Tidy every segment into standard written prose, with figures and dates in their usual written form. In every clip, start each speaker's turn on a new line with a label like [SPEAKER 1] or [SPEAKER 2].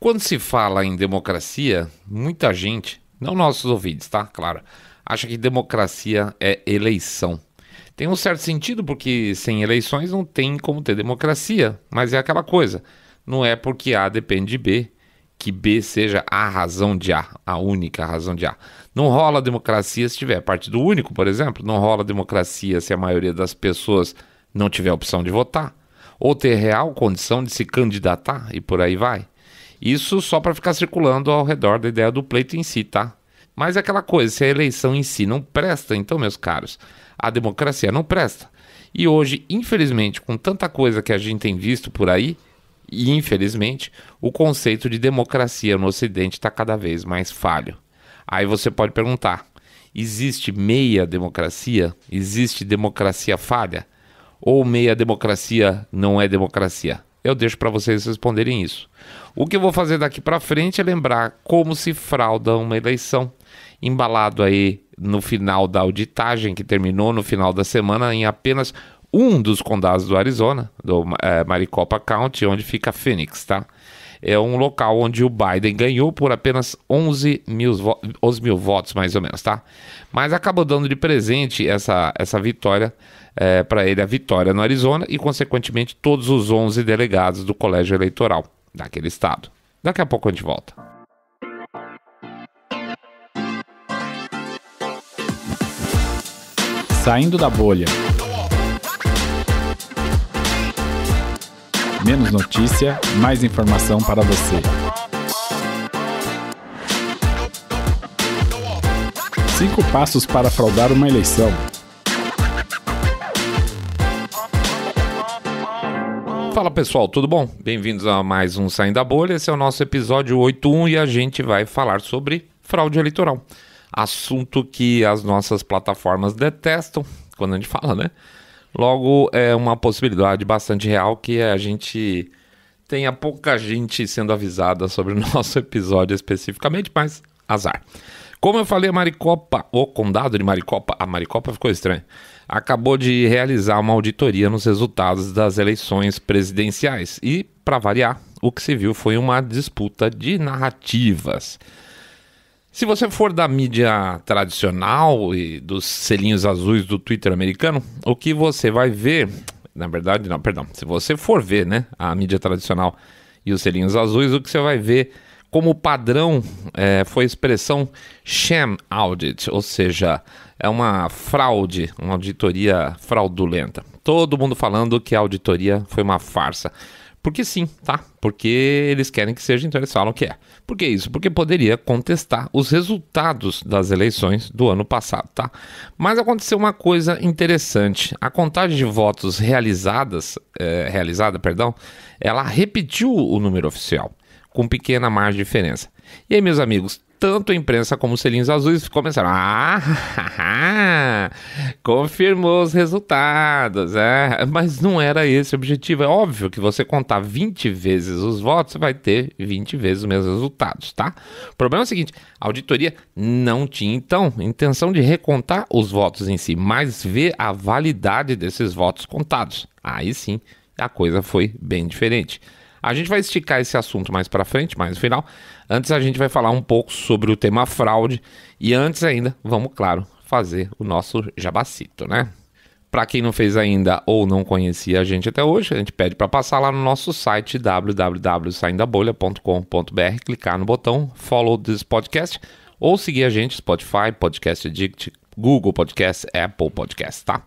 [SPEAKER 1] Quando se fala em democracia, muita gente, não nossos ouvintes, tá? Claro, acha que democracia é eleição. Tem um certo sentido porque sem eleições não tem como ter democracia, mas é aquela coisa, não é porque A depende de B, que B seja a razão de A, a única razão de A. Não rola democracia se tiver partido único, por exemplo, não rola democracia se a maioria das pessoas não tiver opção de votar, ou ter real condição de se candidatar e por aí vai. Isso só para ficar circulando ao redor da ideia do pleito em si, tá? Mas é aquela coisa, se a eleição em si não presta, então, meus caros, a democracia não presta. E hoje, infelizmente, com tanta coisa que a gente tem visto por aí, e infelizmente, o conceito de democracia no Ocidente está cada vez mais falho. Aí você pode perguntar, existe meia democracia? Existe democracia falha? Ou meia democracia não é democracia? Eu deixo para vocês responderem isso. O que eu vou fazer daqui para frente é lembrar como se frauda uma eleição, embalado aí no final da auditagem que terminou no final da semana em apenas um dos condados do Arizona, do Maricopa County, onde fica Phoenix, tá? É um local onde o Biden ganhou por apenas 11 mil votos, mais ou menos, tá? Mas acabou dando de presente essa vitória para ele, a vitória no Arizona e, consequentemente, todos os 11 delegados do colégio eleitoral daquele estado. Daqui a pouco a gente volta.
[SPEAKER 2] Saindo da bolha. Menos notícia, mais informação para você. Cinco passos para fraudar uma eleição.
[SPEAKER 1] Fala pessoal, tudo bom? Bem-vindos a mais um Saindo da Bolha. Esse é o nosso episódio 81 e a gente vai falar sobre fraude eleitoral. Assunto que as nossas plataformas detestam quando a gente fala, né? Logo, é uma possibilidade bastante real que a gente tenha pouca gente sendo avisada sobre o nosso episódio especificamente, mas azar. Como eu falei, a Maricopa, o condado de Maricopa, a Maricopa ficou estranho, acabou de realizar uma auditoria nos resultados das eleições presidenciais. E, para variar, o que se viu foi uma disputa de narrativas. Se você for da mídia tradicional e dos selinhos azuis do Twitter americano, o que você vai ver, na verdade, não, perdão, se você for ver, né, a mídia tradicional e os selinhos azuis, o que você vai ver como padrão foi a expressão sham audit, ou seja, é uma fraude, uma auditoria fraudulenta. Todo mundo falando que a auditoria foi uma farsa. Porque sim, tá? Porque eles querem que seja, então eles falam que é. Por que isso? Porque poderia contestar os resultados das eleições do ano passado, tá? Mas aconteceu uma coisa interessante. A contagem de votos realizada, ela repetiu o número oficial, com pequena margem de diferença. E aí, meus amigos, tanto a imprensa como os selinhos azuis começaram confirmou os resultados, mas não era esse o objetivo. É óbvio que você contar 20 vezes os votos, você vai ter 20 vezes os mesmos resultados, tá? O problema é o seguinte, a auditoria não tinha, então, intenção de recontar os votos em si, mas ver a validade desses votos contados. Aí sim, a coisa foi bem diferente. A gente vai esticar esse assunto mais para frente, mais no final. Antes a gente vai falar um pouco sobre o tema fraude e antes ainda, vamos, claro, fazer o nosso jabacito, né? Para quem não fez ainda ou não conhecia a gente até hoje, a gente pede para passar lá no nosso site www.saindabolha.com.br, clicar no botão Follow this podcast ou seguir a gente Spotify, Podcast Addict, Google Podcast, Apple Podcast, tá?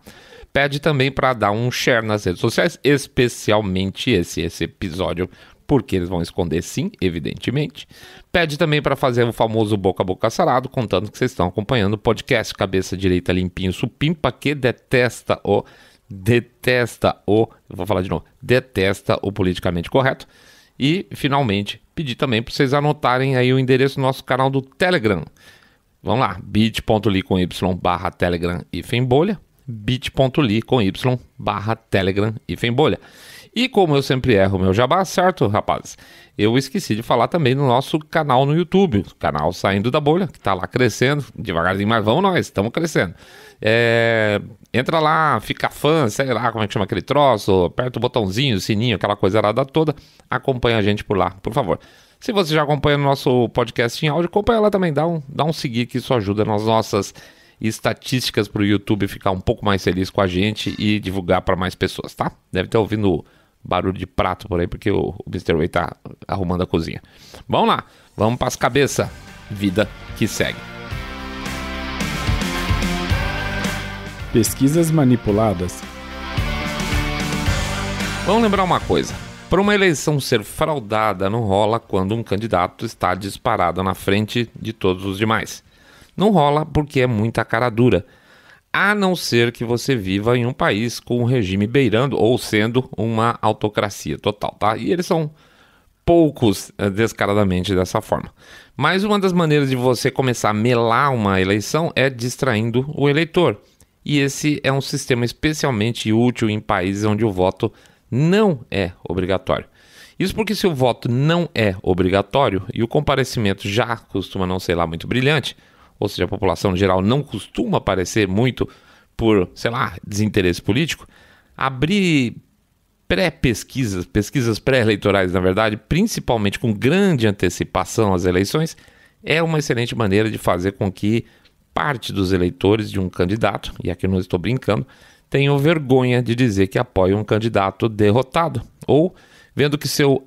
[SPEAKER 1] Pede também para dar um share nas redes sociais, especialmente esse episódio, porque eles vão esconder sim, evidentemente. Pede também para fazer o famoso boca a boca sarado, contando que vocês estão acompanhando o podcast Cabeça Direita Limpinho Supimpa, que detesta o politicamente correto. E, finalmente, pedir também para vocês anotarem aí o endereço do nosso canal do Telegram. Vamos lá, bit.ly/telegram-bolha. bit.ly/telegram-bolha. E como eu sempre erro o meu jabá, certo, rapazes? Eu esqueci de falar também no nosso canal no YouTube, o canal Saindo da Bolha, que tá lá crescendo, devagarzinho, mas vamos nós, estamos crescendo. Entra lá, fica fã, sei lá como é que chama aquele troço, aperta o botãozinho, o sininho, aquela coisa arada toda, acompanha a gente por lá, por favor. Se você já acompanha o nosso podcast em áudio, acompanha lá também, dá um seguir, que isso ajuda nas nossas estatísticas para o YouTube ficar um pouco mais feliz com a gente e divulgar para mais pessoas, tá? Deve estar ouvindo barulho de prato por aí, porque o Mr. Way tá arrumando a cozinha. Vamos lá, vamos para as cabeças. Vida que segue.
[SPEAKER 2] Pesquisas manipuladas.
[SPEAKER 1] Vamos lembrar uma coisa. Para uma eleição ser fraudada, não rola quando um candidato está disparado na frente de todos os demais. Não rola porque é muita cara dura. A não ser que você viva em um país com um regime beirando ou sendo uma autocracia total, tá? E eles são poucos descaradamente dessa forma. Mas uma das maneiras de você começar a melar uma eleição é distraindo o eleitor. E esse é um sistema especialmente útil em países onde o voto não é obrigatório. Isso porque se o voto não é obrigatório e o comparecimento já costuma não ser lá muito brilhante, ou seja, a população em geral não costuma aparecer muito por, desinteresse político, abrir pesquisas pré-eleitorais, na verdade, principalmente com grande antecipação às eleições, é uma excelente maneira de fazer com que parte dos eleitores de um candidato, e aqui eu não estou brincando, tenham vergonha de dizer que apoiam um candidato derrotado, ou vendo que seu,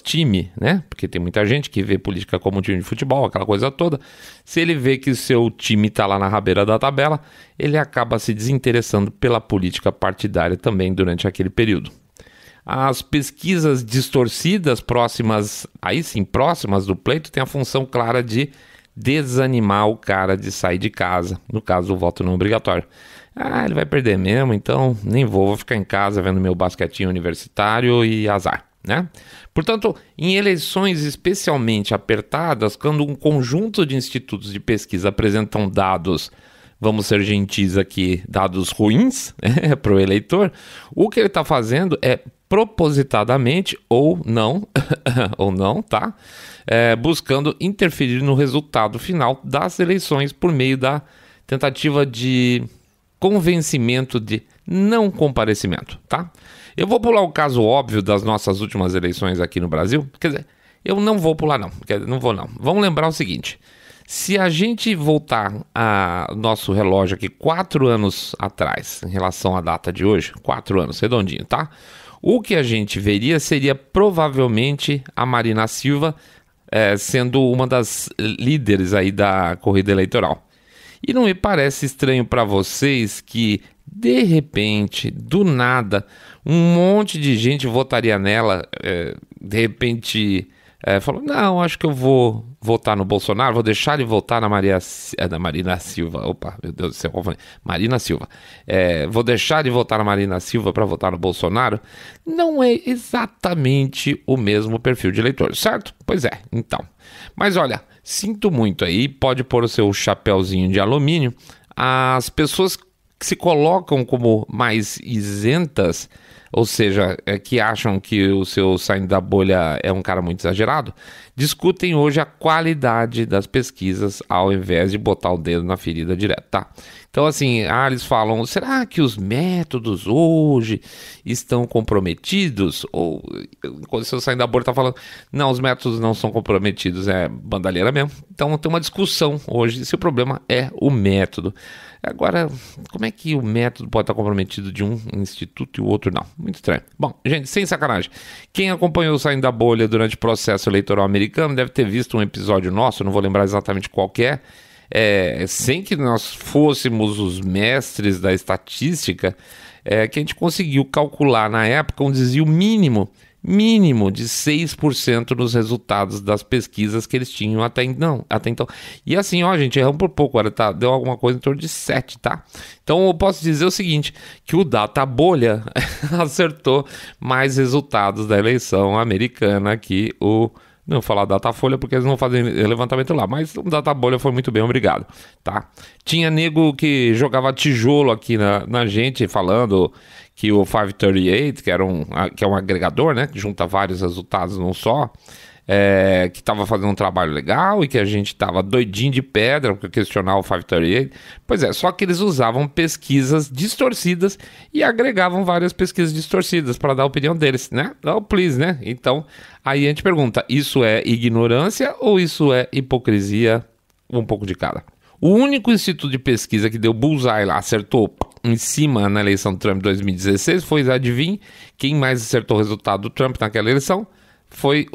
[SPEAKER 1] time, né? Porque tem muita gente que vê política como um time de futebol, aquela coisa toda. Se ele vê que seu time está lá na rabeira da tabela, ele acaba se desinteressando pela política partidária também durante aquele período. As pesquisas distorcidas próximas do pleito têm a função clara de desanimar o cara de sair de casa, no caso do voto não obrigatório. Ele vai perder mesmo, então nem vou ficar em casa vendo meu basquetinho universitário e azar, né? Portanto, em eleições especialmente apertadas, quando um conjunto de institutos de pesquisa apresentam dados, vamos ser gentis aqui, dados ruins para o eleitor, o que ele está fazendo é propositadamente ou não, tá? Buscando interferir no resultado final das eleições por meio da tentativa de convencimento de não comparecimento, tá? Eu vou pular o caso óbvio das nossas últimas eleições aqui no Brasil. Quer dizer, eu não vou pular não. Vamos lembrar o seguinte. Se a gente voltar a nosso relógio aqui 4 anos atrás, em relação à data de hoje, 4 anos, redondinho, tá? O que a gente veria seria provavelmente a Marina Silva sendo uma das líderes aí da corrida eleitoral. E não me parece estranho para vocês que, de repente, do nada, um monte de gente votaria nela, de repente falou, não, acho que eu vou votar no Bolsonaro, vou deixar de votar na Marina Silva. Opa, meu Deus do céu, Marina Silva. Vou deixar de votar na Marina Silva para votar no Bolsonaro. Não é exatamente o mesmo perfil de eleitor, certo? Pois é, então. Mas olha, sinto muito aí, pode pôr o seu chapéuzinho de alumínio. As pessoas que se colocam como mais isentas, ou seja, que acham que o seu saindo da bolha é um cara muito exagerado, discutem hoje a qualidade das pesquisas ao invés de botar o dedo na ferida direto, tá? Então assim, eles falam, será que os métodos hoje estão comprometidos? Ou quando o seu saindo da bolha está falando, não, os métodos não são comprometidos, é bandalheira mesmo. Então tem uma discussão hoje se o problema é o método. Agora, como é que o método pode estar comprometido de um instituto e o outro não? Muito estranho. Bom, gente, sem sacanagem. Quem acompanhou o Saindo da Bolha durante o processo eleitoral americano deve ter visto um episódio nosso, não vou lembrar exatamente qual que é, sem que nós fôssemos os mestres da estatística, que a gente conseguiu calcular na época um desvio mínimo de 6% nos resultados das pesquisas que eles tinham até então. E assim, gente, erramos por pouco, deu alguma coisa em torno de 7, tá? Então eu posso dizer o seguinte, que o Databolha acertou mais resultados da eleição americana que o... Não vou falar Datafolha porque eles não fazem levantamento lá, mas o Databolha foi muito bem, obrigado, tá? Tinha nego que jogava tijolo aqui na gente, falando que o 538, que é um agregador, né, que junta vários resultados num só, que estava fazendo um trabalho legal e que a gente estava doidinho de pedra para questionar o 538. Pois é, só que eles usavam pesquisas distorcidas e agregavam várias pesquisas distorcidas para dar a opinião deles, né? Não, please, né? Então, aí a gente pergunta, isso é ignorância ou isso é hipocrisia? Um pouco de cada. O único instituto de pesquisa que deu bullseye lá, acertou em cima na eleição do Trump 2016 foi, adivinha, quem mais acertou o resultado do Trump naquela eleição? Foi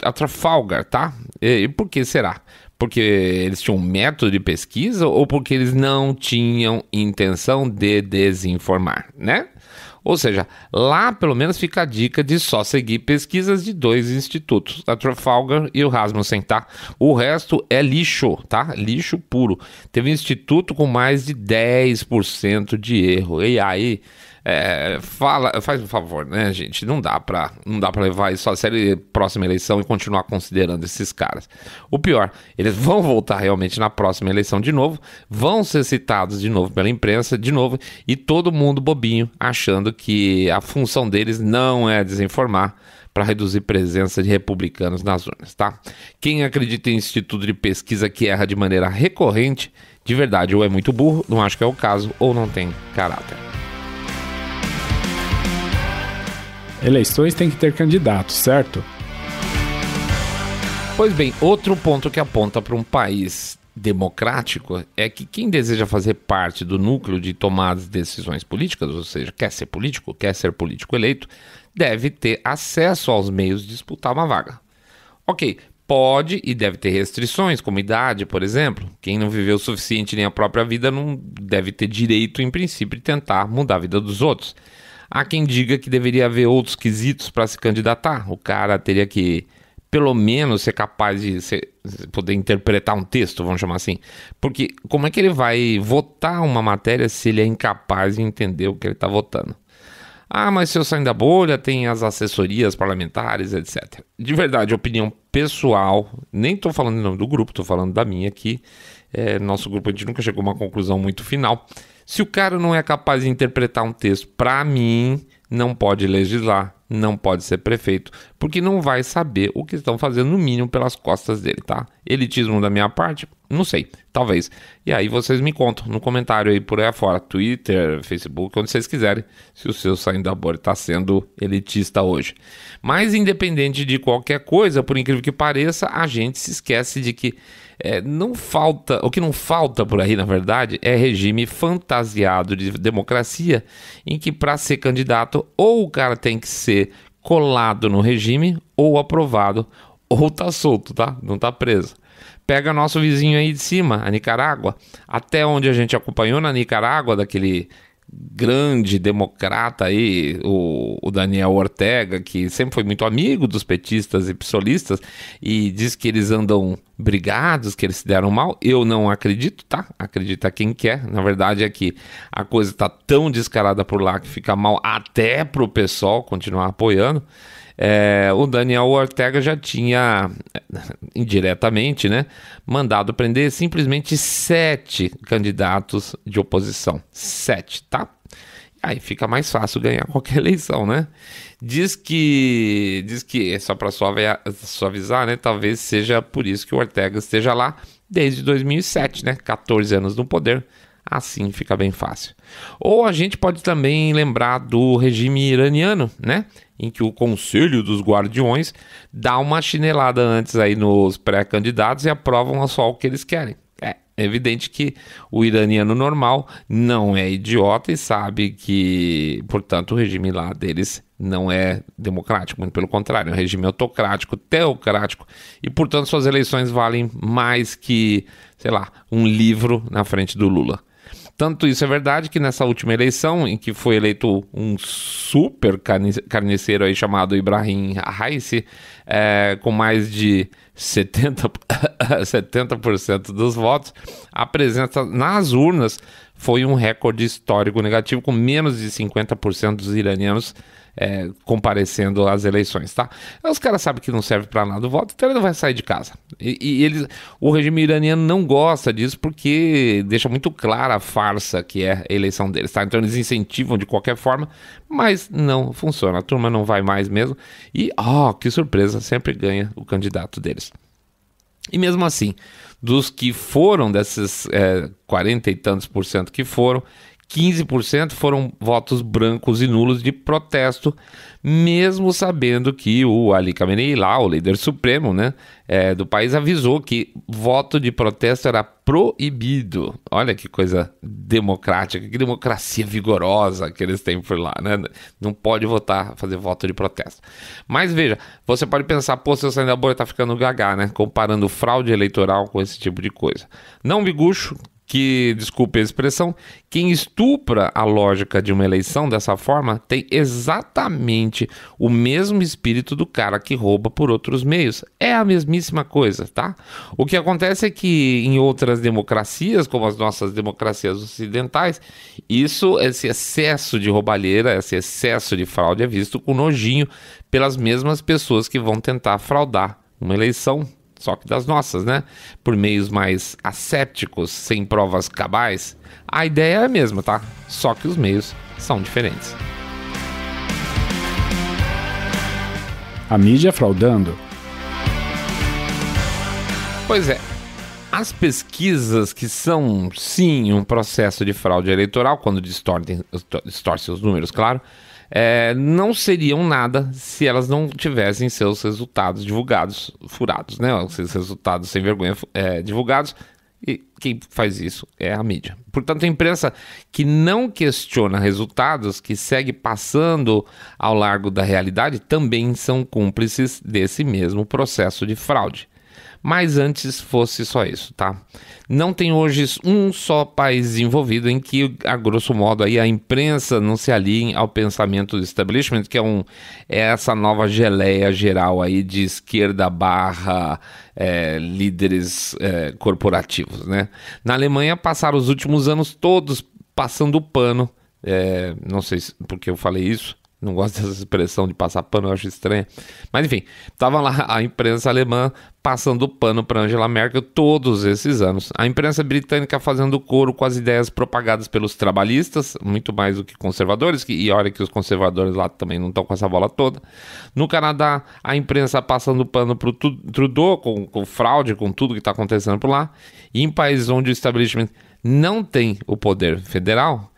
[SPEAKER 1] a Trafalgar, tá? E por que será? Porque eles tinham um método de pesquisa ou porque eles não tinham intenção de desinformar, né? Ou seja, lá pelo menos fica a dica de só seguir pesquisas de 2 institutos, a Trafalgar e o Rasmussen, tá? O resto é lixo, tá? Lixo puro. Teve um instituto com mais de 10% de erro. E aí, faz um favor, né, gente? Não dá pra levar isso a sério próxima eleição e continuar considerando esses caras. O pior, eles vão voltar realmente na próxima eleição de novo, vão ser citados de novo pela imprensa, de novo, e todo mundo bobinho, achando que a função deles não é desinformar para reduzir presença de republicanos nas urnas, tá? Quem acredita em instituto de pesquisa que erra de maneira recorrente, de verdade, ou é muito burro, não acho que é o caso, ou não tem caráter.
[SPEAKER 2] Eleições têm que ter candidatos, certo?
[SPEAKER 1] Pois bem, outro ponto que aponta para um país democrático é que quem deseja fazer parte do núcleo de tomadas de decisões políticas, ou seja, quer ser político eleito, deve ter acesso aos meios de disputar uma vaga. Ok, pode e deve ter restrições, como idade, por exemplo. Quem não viveu o suficiente nem a própria vida não deve ter direito, em princípio, de tentar mudar a vida dos outros. Há quem diga que deveria haver outros quesitos para se candidatar. O cara teria que, pelo menos, ser capaz de poder interpretar um texto, vamos chamar assim. Porque como é que ele vai votar uma matéria se ele é incapaz de entender o que ele está votando? Ah, mas se eu sair da bolha, tem as assessorias parlamentares, etc. De verdade, opinião pessoal, nem estou falando em nome do grupo, estou falando da minha aqui. Nosso grupo, a gente nunca chegou a uma conclusão muito final. Se o cara não é capaz de interpretar um texto, para mim, não pode legislar, não pode ser prefeito, porque não vai saber o que estão fazendo, no mínimo, pelas costas dele, tá? Elitismo da minha parte? Não sei, talvez. E aí vocês me contam no comentário aí por aí afora, Twitter, Facebook, onde vocês quiserem, se o seu saindo da bolha está sendo elitista hoje. Mas independente de qualquer coisa, por incrível que pareça, a gente se esquece de que o que não falta por aí, na verdade, é regime fantasiado de democracia, em que para ser candidato, ou o cara tem que ser colado no regime, ou aprovado, ou tá solto, tá? Não tá preso. Pega nosso vizinho aí de cima, a Nicarágua. Até onde a gente acompanhou na Nicarágua, daquele grande democrata aí, o Daniel Ortega, que sempre foi muito amigo dos petistas e psolistas, e diz que eles andam brigados, que eles se deram mal. Eu não acredito, tá? Acredita quem quer. Na verdade é que a coisa tá tão descarada por lá que fica mal até pro PSOL continuar apoiando. O Daniel Ortega já tinha, indiretamente, né, mandado prender simplesmente 7 candidatos de oposição. 7, tá? Aí fica mais fácil ganhar qualquer eleição, né? Diz que é só para suavizar, né? Talvez seja por isso que o Ortega esteja lá desde 2007, né? 14 anos no poder. Assim fica bem fácil. Ou a gente pode também lembrar do regime iraniano, né? Em que o Conselho dos Guardiões dá uma chinelada antes aí nos pré-candidatos e aprovam só o que eles querem. É evidente que o iraniano normal não é idiota e sabe que, portanto, o regime lá deles não é democrático, muito pelo contrário, é um regime autocrático, teocrático, e, portanto, suas eleições valem mais que, sei lá, um livro na frente do Lula. Tanto isso é verdade que nessa última eleição, em que foi eleito um super carniceiro aí chamado Ibrahim Raisi, com mais de 70% dos votos, a presença nas urnas foi um recorde histórico negativo, com menos de 50% dos iranianos comparecendo às eleições, tá? Os caras sabem que não serve para nada o voto, então ele não vai sair de casa. O regime iraniano não gosta disso porque deixa muito clara a farsa que é a eleição deles, tá? Então eles incentivam de qualquer forma, mas não funciona. A turma não vai mais mesmo e, que surpresa, sempre ganha o candidato deles. E mesmo assim, dos que foram, desses 40 e tantos por cento que foram, 15% foram votos brancos e nulos de protesto, mesmo sabendo que o Ali Khamenei, lá, o líder supremo, né, do país, avisou que voto de protesto era proibido. Olha que coisa democrática, que democracia vigorosa que eles têm por lá, né? Não pode fazer voto de protesto. Mas veja, você pode pensar, pô, seu Sandra Boi tá ficando gaga, né? Comparando fraude eleitoral com esse tipo de coisa. Não, Bigucho, que, desculpe a expressão, quem estupra a lógica de uma eleição dessa forma tem exatamente o mesmo espírito do cara que rouba por outros meios. É a mesmíssima coisa, tá? O que acontece é que em outras democracias, como as nossas democracias ocidentais, esse excesso de roubalheira, esse excesso de fraude é visto com nojinho pelas mesmas pessoas que vão tentar fraudar uma eleição. Só que das nossas, né? Por meios mais assépticos, sem provas cabais. A ideia é a mesma, tá? Só que os meios são diferentes.
[SPEAKER 2] A mídia fraudando.
[SPEAKER 1] Pois é. As pesquisas que são, sim, um processo de fraude eleitoral, quando distorcem os números, claro, não seriam nada se elas não tivessem seus resultados divulgados, furados, né? Seus resultados sem vergonha divulgados, e quem faz isso é a mídia. Portanto, a imprensa que não questiona resultados, que segue passando ao largo da realidade, também são cúmplices desse mesmo processo de fraude. Mas antes fosse só isso, tá? Não tem hoje um só país envolvido em que, a grosso modo, aí a imprensa não se alinhe ao pensamento do establishment, que é essa nova geleia geral aí de esquerda barra líderes corporativos, né? Na Alemanha passaram os últimos anos todos passando pano, não sei porque eu falei isso, não gosto dessa expressão de passar pano, eu acho estranha. Mas enfim, estava lá a imprensa alemã passando pano para Angela Merkel todos esses anos. A imprensa britânica fazendo coro com as ideias propagadas pelos trabalhistas, muito mais do que conservadores, e olha que os conservadores lá também não estão com essa bola toda. No Canadá, a imprensa passando pano para o Trudeau, com fraude, com tudo que está acontecendo por lá. E em países onde o establishment não tem o poder federal,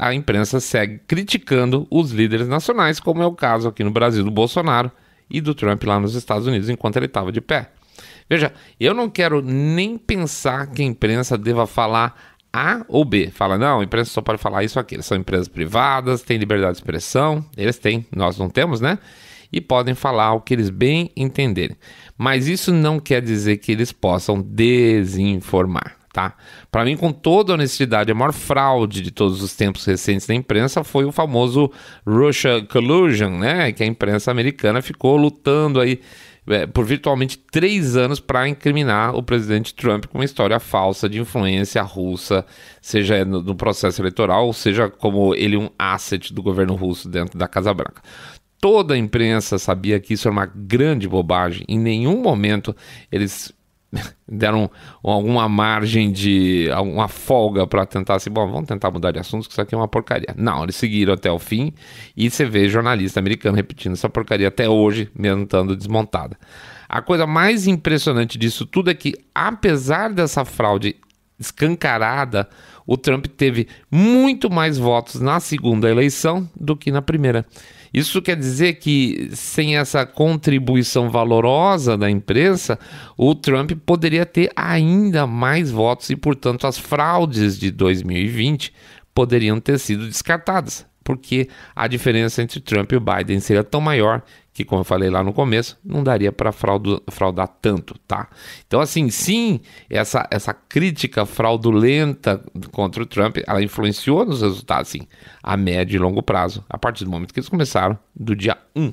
[SPEAKER 1] a imprensa segue criticando os líderes nacionais, como é o caso aqui no Brasil do Bolsonaro e do Trump lá nos Estados Unidos, enquanto ele estava de pé. Veja, eu não quero nem pensar que a imprensa deva falar A ou B. Fala, não, a imprensa só pode falar isso ou aquilo. São empresas privadas, têm liberdade de expressão, eles têm, nós não temos, né? E podem falar o que eles bem entenderem. Mas isso não quer dizer que eles possam desinformar. Tá? Para mim, com toda honestidade, a maior fraude de todos os tempos recentes da imprensa foi o famoso Russia Collusion, né? Que a imprensa americana ficou lutando aí por virtualmente 3 anos para incriminar o presidente Trump com uma história falsa de influência russa, seja no processo eleitoral, ou seja como ele um asset do governo russo dentro da Casa Branca. Toda a imprensa sabia que isso era uma grande bobagem. Em nenhum momento eles deram alguma margem de alguma folga para tentar assim, bom, vamos tentar mudar de assunto, que isso aqui é uma porcaria. Não, eles seguiram até o fim e você vê jornalista americano repetindo essa porcaria até hoje, mesmo estando desmontada. A coisa mais impressionante disso tudo é que, apesar dessa fraude escancarada, o Trump teve muito mais votos na segunda eleição do que na primeira. Isso quer dizer que, sem essa contribuição valorosa da imprensa, o Trump poderia ter ainda mais votos e, portanto, as fraudes de 2020 poderiam ter sido descartadas, porque a diferença entre Trump e o Biden seria tão maior que, como eu falei lá no começo, não daria para fraudar tanto, tá? Então, assim, sim, essa crítica fraudulenta contra o Trump, ela influenciou nos resultados, sim, a médio e longo prazo, a partir do momento que eles começaram, do dia 1.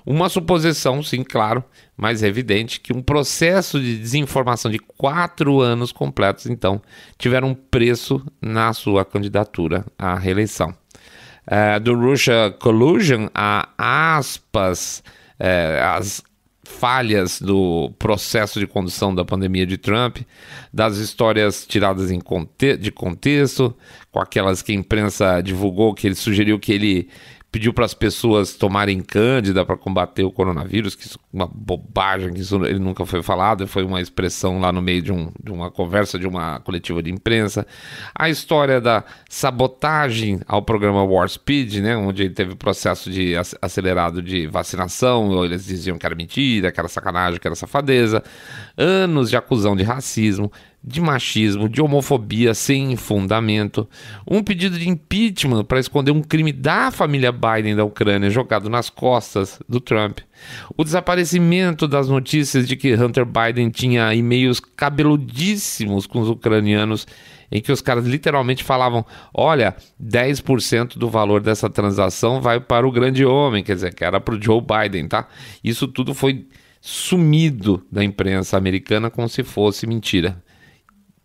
[SPEAKER 1] Uma suposição, sim, claro, mas é evidente que um processo de desinformação de 4 anos completos, então, tiveram um preço na sua candidatura à reeleição. do Russia Collusion a aspas, as falhas do processo de condução da pandemia de Trump, das histórias tiradas de contexto, com aquelas que a imprensa divulgou, que ele sugeriu que ele pediu para as pessoas tomarem Cândida para combater o coronavírus, que isso é uma bobagem, que isso ele nunca foi falado, foi uma expressão lá no meio de uma conversa de uma coletiva de imprensa. A história da sabotagem ao programa Warp Speed, né, onde ele teve o processo acelerado de vacinação, ou eles diziam que era mentira, que era sacanagem, que era safadeza. Anos de acusão de racismo, de machismo, de homofobia sem fundamento, um pedido de impeachment para esconder um crime da família Biden da Ucrânia jogado nas costas do Trump, o desaparecimento das notícias de que Hunter Biden tinha e-mails cabeludíssimos com os ucranianos, em que os caras literalmente falavam, olha, 10% do valor dessa transação vai para o grande homem, quer dizer, que era para o Joe Biden, tá? Isso tudo foi sumido da imprensa americana como se fosse mentira.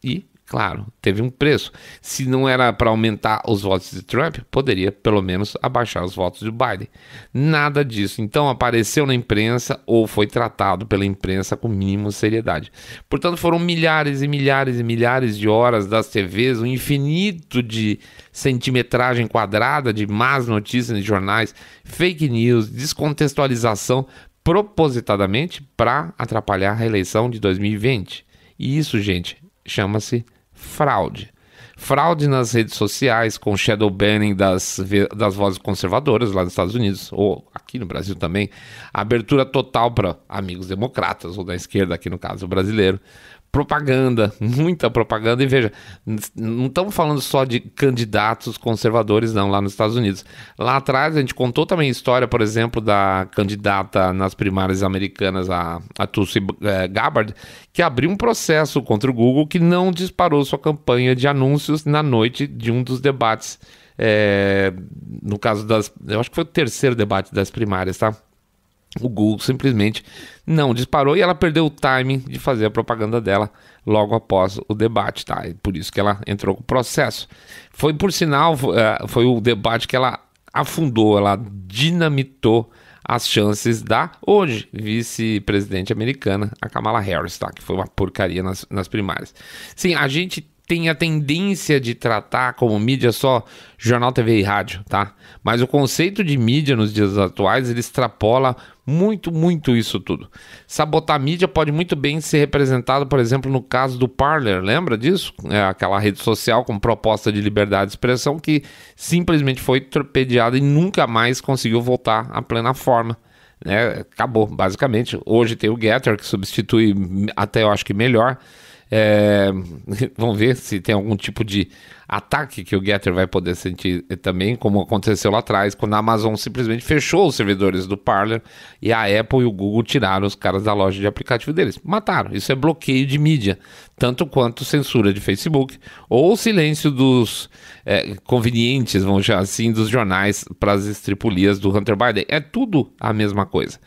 [SPEAKER 1] E, claro, teve um preço. Se não era para aumentar os votos de Trump, poderia pelo menos abaixar os votos de Biden. Nada disso. Então apareceu na imprensa ou foi tratado pela imprensa com mínima seriedade. Portanto, foram milhares e milhares e milhares de horas das TVs, um infinito de centimetragem quadrada de más notícias de jornais, fake news, descontextualização, propositadamente para atrapalhar a reeleição de 2020. E isso, gente, chama-se fraude. Fraude nas redes sociais, com shadow banning das vozes conservadoras lá nos Estados Unidos, ou aqui no Brasil também. Abertura total para amigos democratas, ou da esquerda aqui no caso brasileiro. Propaganda, muita propaganda. E veja, não estamos falando só de candidatos conservadores não, lá nos Estados Unidos. Lá atrás a gente contou também a história, por exemplo, da candidata nas primárias americanas, a Tulsi Gabbard, que abriu um processo contra o Google que não disparou sua campanha de anúncios na noite de um dos debates. No caso eu acho que foi o terceiro debate das primárias, tá? O Google simplesmente não disparou e ela perdeu o timing de fazer a propaganda dela logo após o debate, tá? E por isso que ela entrou com o processo. Foi, por sinal, foi o debate que ela afundou, ela dinamitou as chances da, hoje, vice-presidente americana, a Kamala Harris, tá? Que foi uma porcaria nas primárias. Sim, a gente tem a tendência de tratar como mídia só jornal, TV e rádio, tá? Mas o conceito de mídia nos dias atuais, ele extrapola muito isso tudo. Sabotar a mídia pode muito bem ser representado, por exemplo, no caso do Parler, lembra disso? Aquela rede social com proposta de liberdade de expressão que simplesmente foi torpedeada e nunca mais conseguiu voltar à plena forma. Acabou, basicamente. Hoje tem o Getter, que substitui até, eu acho que melhor. Vamos ver se tem algum tipo de ataque que o Getter vai poder sentir também, como aconteceu lá atrás, quando a Amazon simplesmente fechou os servidores do Parler e a Apple e o Google tiraram os caras da loja de aplicativo deles. Mataram. Isso é bloqueio de mídia, tanto quanto censura de Facebook ou silêncio dos convenientes, vamos chamar assim, dos jornais para as estripulias do Hunter Biden. É tudo a mesma coisa.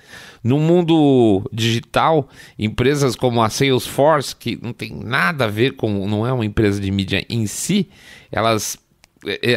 [SPEAKER 1] No mundo digital, empresas como a Salesforce, que não tem nada a ver com, não é uma empresa de mídia em si,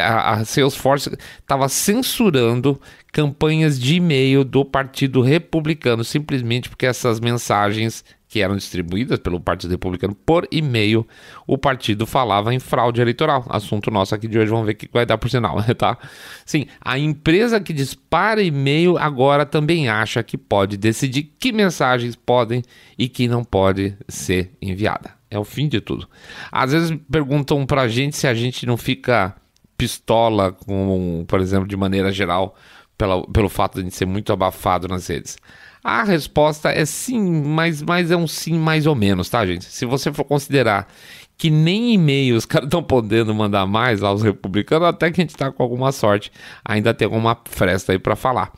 [SPEAKER 1] a Salesforce estava censurando campanhas de e-mail do Partido Republicano, simplesmente porque essas mensagens que eram distribuídas pelo Partido Republicano por e-mail, o partido falava em fraude eleitoral. Assunto nosso aqui de hoje, vamos ver o que vai dar por sinal, tá? Sim, a empresa que dispara e-mail agora também acha que pode decidir que mensagens podem e que não pode ser enviada. É o fim de tudo. Às vezes perguntam pra gente se a gente não fica pistola, com, por exemplo, de maneira geral, pelo fato de a gente ser muito abafado nas redes. A resposta é sim, mas é um sim mais ou menos, tá, gente? Se você for considerar que nem e-mail os caras estão podendo mandar mais lá, os republicanos, até que a gente tá com alguma sorte, ainda tem alguma fresta aí para falar.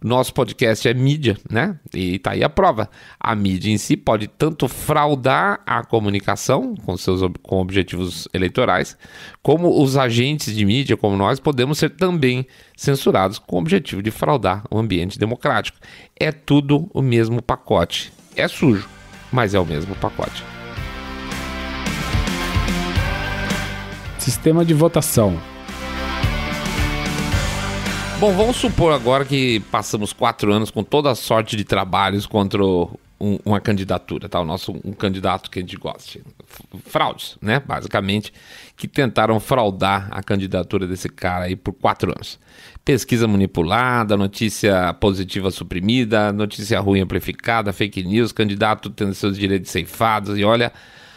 [SPEAKER 1] O nosso podcast é mídia, né? E tá aí a prova. A mídia em si pode tanto fraudar a comunicação com objetivos eleitorais, como os agentes de mídia, como nós, podemos ser também censurados com o objetivo de fraudar o ambiente democrático. É tudo o mesmo pacote. É sujo, mas é o mesmo pacote.
[SPEAKER 2] Sistema de votação.
[SPEAKER 1] Bom, vamos supor agora que passamos 4 anos com toda a sorte de trabalhos contra uma candidatura, tá? Um candidato que a gente gosta. Fraudes, né? Basicamente, que tentaram fraudar a candidatura desse cara aí por 4 anos. Pesquisa manipulada, notícia positiva suprimida, notícia ruim amplificada, fake news, candidato tendo seus direitos ceifados e olha...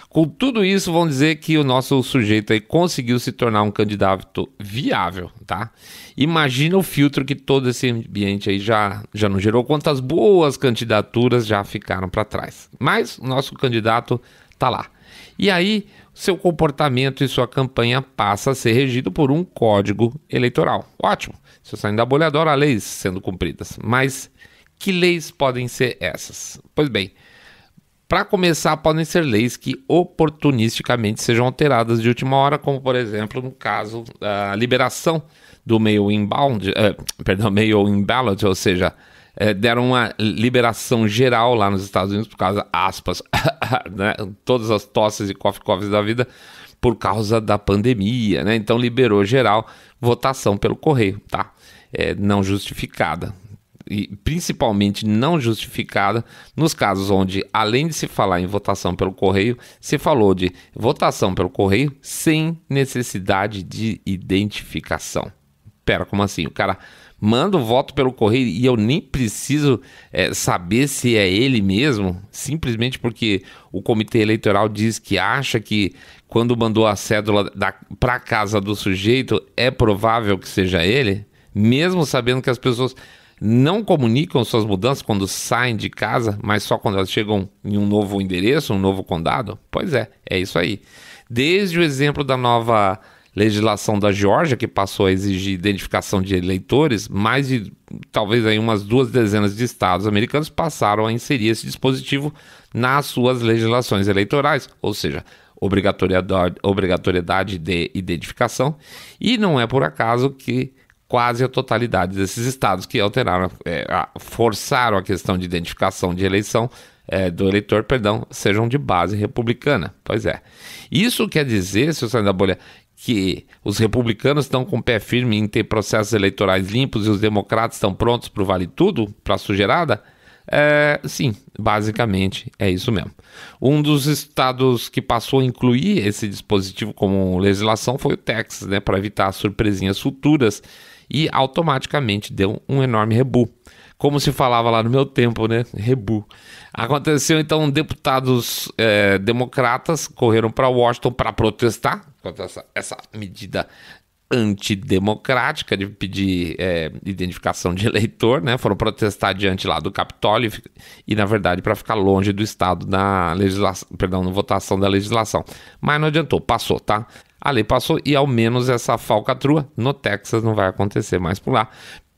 [SPEAKER 1] Com tudo isso, vão dizer que o nosso sujeito aí conseguiu se tornar um candidato viável, tá? Imagina o filtro que todo esse ambiente aí já não gerou, quantas boas candidaturas já ficaram para trás. Mas o nosso candidato tá lá. E aí, seu comportamento e sua campanha passa a ser regido por um código eleitoral. Ótimo, se eu sair da bolha, adoro leis sendo cumpridas. Mas que leis podem ser essas? Pois bem, para começar, podem ser leis que oportunisticamente sejam alteradas de última hora, como, por exemplo, no caso da liberação do mail-in ballot, ou seja, deram uma liberação geral lá nos Estados Unidos por causa, aspas, né, todas as tosses e coffee da vida, por causa da pandemia, né? Então liberou geral votação pelo correio, tá? Não justificada. E principalmente não justificada nos casos onde, além de se falar em votação pelo correio, se falou de votação pelo correio sem necessidade de identificação. Pera, como assim? O cara manda o voto pelo correio e eu nem preciso saber se é ele mesmo, simplesmente porque o comitê eleitoral diz que acha que quando mandou a cédula para casa do sujeito é provável que seja ele, mesmo sabendo que as pessoas não comunicam suas mudanças quando saem de casa, mas só quando elas chegam em um novo endereço, um novo condado? Pois é isso aí. Desde o exemplo da nova legislação da Geórgia, que passou a exigir identificação de eleitores, mais de talvez aí umas 2 dezenas de estados americanos passaram a inserir esse dispositivo nas suas legislações eleitorais, ou seja, obrigatoriedade de identificação, e não é por acaso que quase a totalidade desses estados que alteraram, forçaram a questão de identificação de eleição do eleitor, sejam de base republicana. Pois é. Isso quer dizer, se eu sair da bolha, que os republicanos estão com o pé firme em ter processos eleitorais limpos e os democratas estão prontos para o vale tudo, para a sujeirada? Sim, basicamente é isso mesmo. Um dos estados que passou a incluir esse dispositivo como legislação foi o Texas, né, para evitar surpresinhas futuras, e automaticamente deu um enorme rebu. Como se falava lá no meu tempo, né? Rebu. Aconteceu então, deputados democratas correram para Washington para protestar contra essa medida antidemocrática de pedir identificação de eleitor, né? Foram protestar diante lá do Capitólio e, na verdade, para ficar longe do estado na votação da legislação. Mas não adiantou, passou, tá? A lei passou e ao menos essa falcatrua no Texas não vai acontecer mais por lá,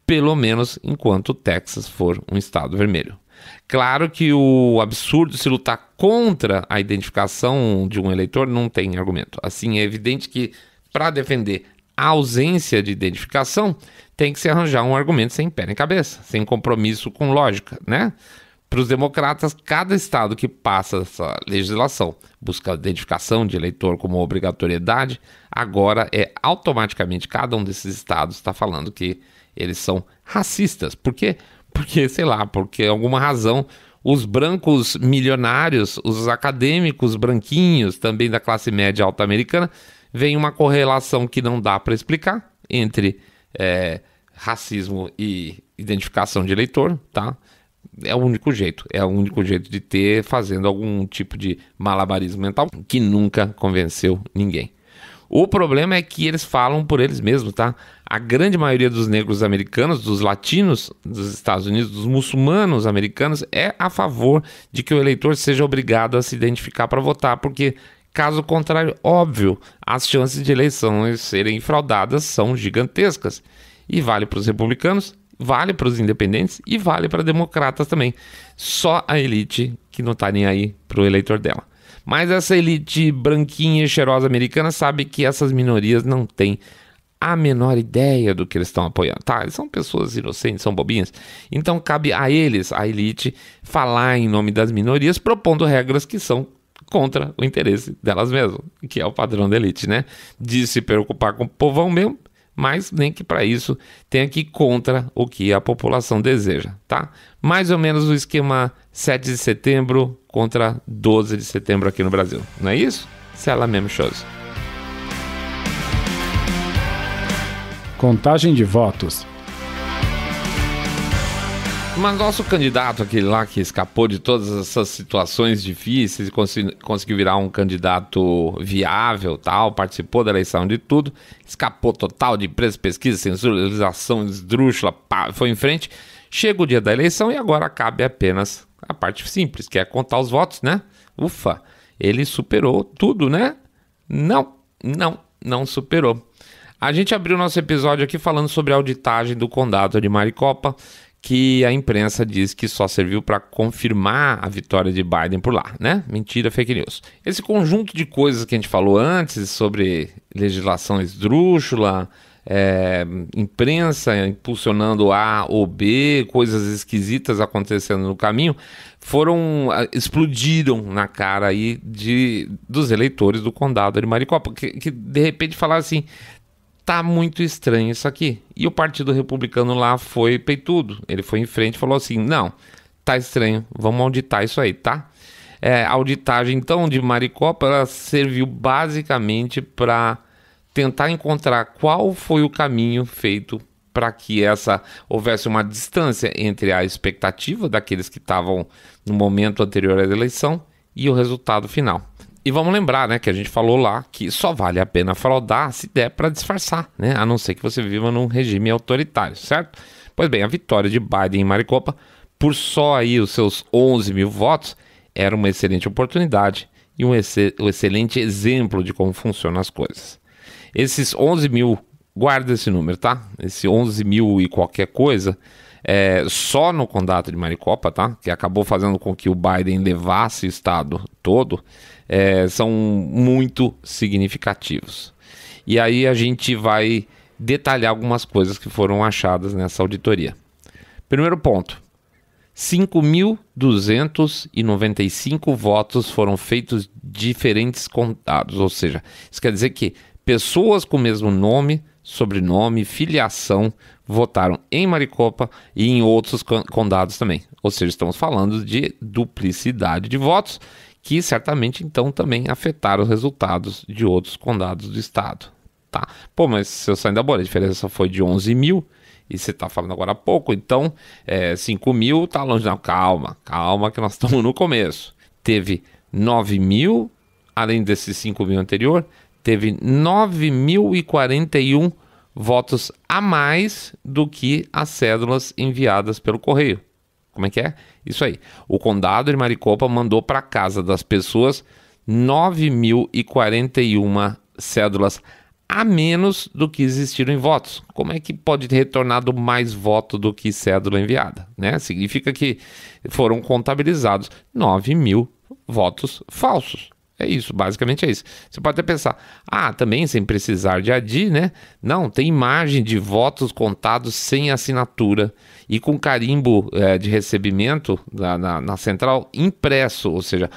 [SPEAKER 1] pelo menos enquanto o Texas for um estado vermelho. Claro que o absurdo se lutar contra a identificação de um eleitor não tem argumento. Assim, é evidente que para defender a ausência de identificação tem que se arranjar um argumento sem pé nem cabeça, sem compromisso com lógica, né? Para os democratas, cada estado que passa essa legislação busca a identificação de eleitor como obrigatoriedade, agora automaticamente cada um desses estados está falando que eles são racistas. Por quê? Porque, sei lá, porque alguma razão os brancos milionários, os acadêmicos branquinhos, também da classe média alta americana, veem uma correlação que não dá para explicar entre racismo e identificação de eleitor, tá? É o único jeito de ter, fazendo algum tipo de malabarismo mental que nunca convenceu ninguém. O problema é que eles falam por eles mesmos, tá? A grande maioria dos negros americanos, dos latinos dos Estados Unidos, dos muçulmanos americanos, é a favor de que o eleitor seja obrigado a se identificar para votar, porque, caso contrário, óbvio, as chances de eleições serem fraudadas são gigantescas. E vale para os republicanos, vale para os independentes e vale para democratas também. Só a elite que não está nem aí para o eleitor dela. Mas essa elite branquinha e cheirosa americana sabe que essas minorias não têm a menor ideia do que eles estão apoiando. Tá, eles são pessoas inocentes, são bobinhas. Então cabe a eles, a elite, falar em nome das minorias, propondo regras que são contra o interesse delas mesmas, que é o padrão da elite, né? De se preocupar com o povão mesmo, mas nem que para isso tenha que ir contra o que a população deseja, tá? Mais ou menos o esquema 7 de setembro contra 12 de setembro aqui no Brasil, não é isso? C'est la même chose.
[SPEAKER 2] Contagem de votos.
[SPEAKER 1] Mas nosso candidato, aquele lá que escapou de todas essas situações difíceis e conseguiu virar um candidato viável, tal, participou da eleição de tudo, escapou total de empresa, pesquisa, censurização, esdrúxula, pá, foi em frente. Chega o dia da eleição e agora cabe apenas a parte simples, que é contar os votos, né? Ufa, ele superou tudo, né? Não superou. A gente abriu nosso episódio aqui falando sobre a auditagem do condado de Maricopa, que a imprensa diz que só serviu para confirmar a vitória de Biden por lá, né? Mentira, fake news. Esse conjunto de coisas que a gente falou antes sobre legislação esdrúxula, imprensa impulsionando A ou B, coisas esquisitas acontecendo no caminho, explodiram na cara aí dos eleitores do condado de Maricopa, que de repente falaram assim: tá muito estranho isso aqui. E o Partido Republicano lá foi peitudo. Ele foi em frente e falou assim: não, tá estranho, vamos auditar isso aí, tá? A auditagem, então, de Maricopa, ela serviu basicamente para tentar encontrar qual foi o caminho feito para que houvesse uma distância entre a expectativa daqueles que estavam no momento anterior à eleição e o resultado final. E vamos lembrar, né, que a gente falou lá que só vale a pena fraudar se der para disfarçar, né, a não ser que você viva num regime autoritário, certo? Pois bem, a vitória de Biden em Maricopa, por só aí os seus 11 mil votos, era uma excelente oportunidade e um excelente exemplo de como funcionam as coisas. Esses 11 mil, guarda esse número, tá? Esse 11 mil e qualquer coisa, só no condado de Maricopa, tá? Que acabou fazendo com que o Biden levasse o estado todo, são muito significativos. E aí a gente vai detalhar algumas coisas que foram achadas nessa auditoria. Primeiro ponto: 5.295 votos foram feitos diferentes condados, ou seja, isso quer dizer que pessoas com o mesmo nome, sobrenome, filiação votaram em Maricopa e em outros condados também. Ou seja, estamos falando de duplicidade de votos, que certamente então também afetaram os resultados de outros condados do estado. Tá? Pô, mas se eu sair da bolha, a diferença foi de 11 mil e você está falando agora há pouco, então 5 mil está longe. Não, calma que nós estamos no começo. Teve 9 mil, além desses 5 mil anterior, teve 9.041 votos a mais do que as cédulas enviadas pelo correio. Como é que é? Isso aí. O condado de Maricopa mandou para casa das pessoas 9.041 cédulas a menos do que existiram em votos. Como é que pode ter retornado mais voto do que cédula enviada, né? Significa que foram contabilizados 9 mil votos falsos. É isso, basicamente é isso. Você pode até pensar, também sem precisar de ADI, né? Não, tem imagem de votos contados sem assinatura e com carimbo de recebimento na central impresso, ou seja,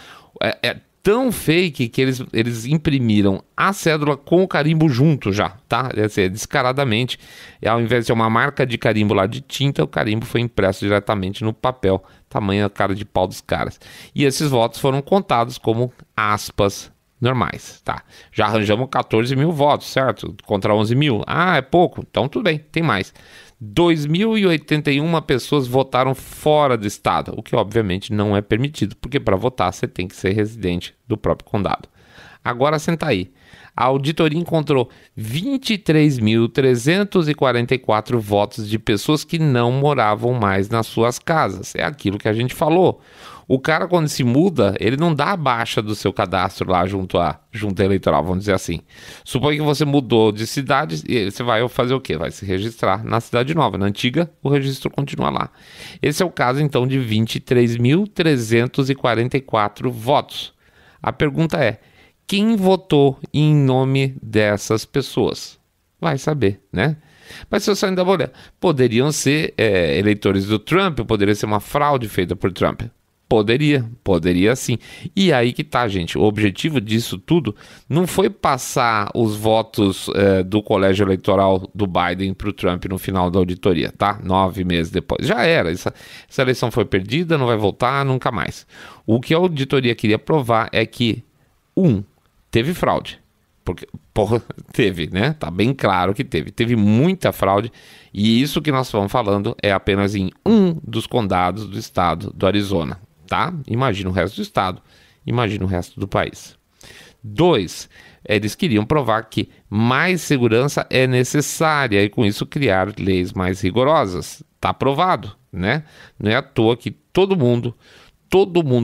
[SPEAKER 1] tão fake que eles imprimiram a cédula com o carimbo junto já, tá? Descaradamente, ao invés de ser uma marca de carimbo lá de tinta, o carimbo foi impresso diretamente no papel, tamanho a cara de pau dos caras. E esses votos foram contados como aspas normais, tá? Já arranjamos 14 mil votos, certo? Contra 11 mil. É pouco, então tudo bem, tem mais. 2.081 pessoas votaram fora do estado, o que obviamente não é permitido, porque para votar você tem que ser residente do próprio condado. Agora senta aí. A auditoria encontrou 23.344 votos de pessoas que não moravam mais nas suas casas. É aquilo que a gente falou. O cara, quando se muda, ele não dá a baixa do seu cadastro lá junto à junta eleitoral, vamos dizer assim. Suponha que você mudou de cidade e você vai fazer o quê? Vai se registrar na cidade nova. Na antiga, o registro continua lá. Esse é o caso, então, de 23.344 votos. A pergunta é: quem votou em nome dessas pessoas? Vai saber, né? Mas se eu sair da bolha, poderiam ser eleitores do Trump, poderia ser uma fraude feita por Trump. Poderia sim. E aí que tá, gente. O objetivo disso tudo não foi passar os votos do colégio eleitoral do Biden para o Trump no final da auditoria, tá? 9 meses depois. Já era. Essa eleição foi perdida, não vai voltar nunca mais. O que a auditoria queria provar é que, teve fraude. Porque, teve, né? Tá bem claro que teve. Teve muita fraude. E isso que nós estamos falando é apenas em um dos condados do estado do Arizona. Tá? Imagina o resto do estado, imagina o resto do país. 2, eles queriam provar que mais segurança é necessária e com isso criar leis mais rigorosas. Tá provado, né? Não é à toa que todo mundo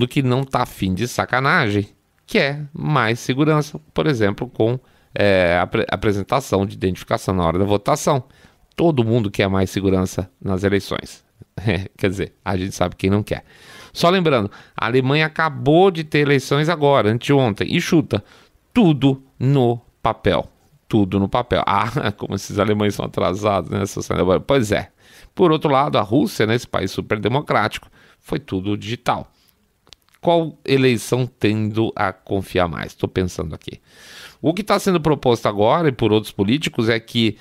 [SPEAKER 1] que não tá afim de sacanagem quer mais segurança, por exemplo, com a apresentação de identificação na hora da votação. Todo mundo quer mais segurança nas eleições. Quer dizer, a gente sabe quem não quer. Só lembrando, a Alemanha acabou de ter eleições agora, anteontem, e chuta, tudo no papel. Tudo no papel. Ah, como esses alemães são atrasados, né? Pois é. Por outro lado, a Rússia, né, esse país super democrático, foi tudo digital. Qual eleição tendo a confiar mais? Estou pensando aqui. O que está sendo proposto agora, e por outros políticos, é que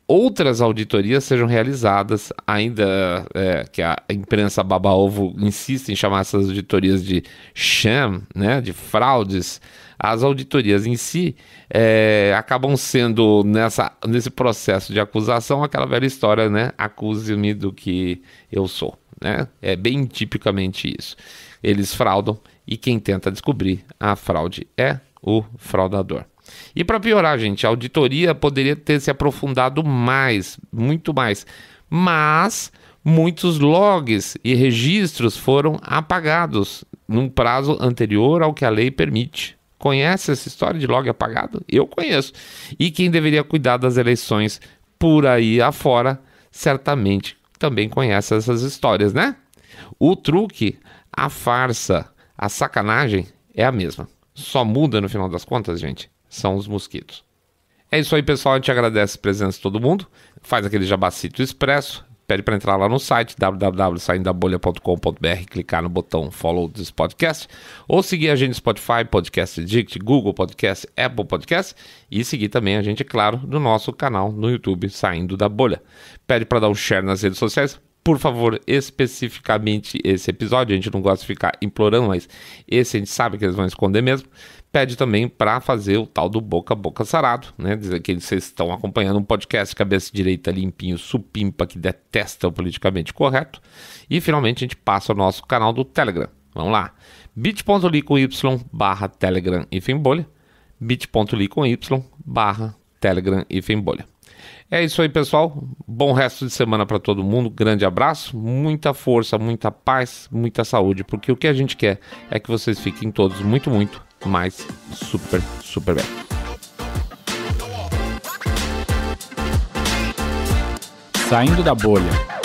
[SPEAKER 1] outras auditorias sejam realizadas, ainda que a imprensa baba-ovo insiste em chamar essas auditorias de sham, né, de fraudes. As auditorias em si acabam sendo, nesse processo de acusação, aquela velha história, né, acuse-me do que eu sou, né? É bem tipicamente isso. Eles fraudam e quem tenta descobrir a fraude é o fraudador. E para piorar, gente, a auditoria poderia ter se aprofundado mais, muito mais, mas muitos logs e registros foram apagados num prazo anterior ao que a lei permite. Conhece essa história de log apagado? Eu conheço. E quem deveria cuidar das eleições por aí afora, certamente também conhece essas histórias, né? O truque, a farsa, a sacanagem é a mesma. Só muda no final das contas, gente, são os mosquitos. É isso aí, pessoal. A gente agradece a presença de todo mundo. Faz aquele jabacito expresso. Pede para entrar lá no site www.saindabolha.com.br, clicar no botão follow desse podcast, ou seguir a gente no Spotify, Podcast Addict, Google Podcast, Apple Podcast, e seguir também a gente, claro, no nosso canal no YouTube, Saindo da Bolha. Pede para dar um share nas redes sociais. Por favor, especificamente esse episódio, a gente não gosta de ficar implorando, mas esse a gente sabe que eles vão esconder mesmo. Pede também para fazer o tal do boca a boca sarado, né? Dizer que vocês estão acompanhando um podcast cabeça direita, limpinho, supimpa, que detesta o politicamente correto. E finalmente a gente passa ao nosso canal do Telegram. Vamos lá. bit.ly/Telegram bolha. bit.ly/Telegram bolha. É isso aí, pessoal. Bom resto de semana para todo mundo. Grande abraço, muita força, muita paz, muita saúde, porque o que a gente quer é que vocês fiquem todos muito, mais super, super bem.
[SPEAKER 2] Saindo da Bolha.